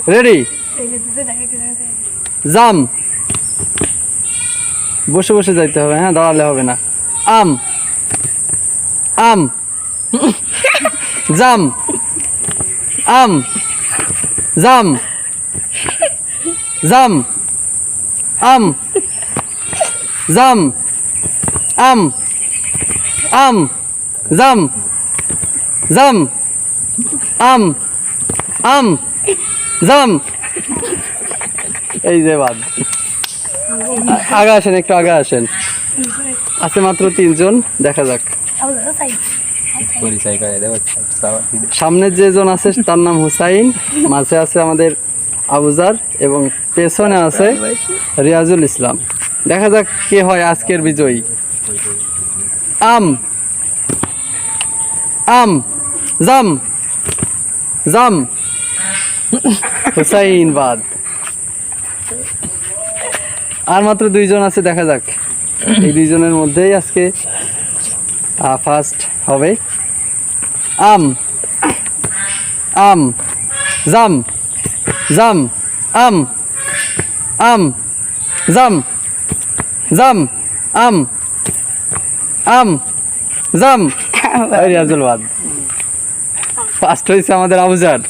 Ready? জাম, বসে বসে যাইতে হবে, হ্যাঁ, দাঁড়ালে হবে না। আম, আম, জাম, আম, জাম, জাম, আম, জাম, আম, আম, জাম, জাম, আম, আম, জাম। এই যে বাদ। আগে আসেন, একটু আগে আসেন। আছে মাত্র 3 জন, দেখা যাক। সামনের যে জন আছে তার নাম হুসাইন, মাঝে আছে আমাদের আবুজার এবং পেছনে আছে রিয়াজুল ইসলাম। দেখা যাক কে হয় আজকের বিজয়ী। আম, আম, জাম, জাম, হুসাইন বাদ। আর মাত্র 2 জন আছে, দেখা যাক। এই 2 জনের মধ্যেই আজকে ফার্স্ট হবে। আম, আম, জাম, জাম, আম, আম, জাম, জাম, আম, আম, জাম। রিয়াজুল বাদ। ফার্স্ট হয়েছে আমাদের আবুজার।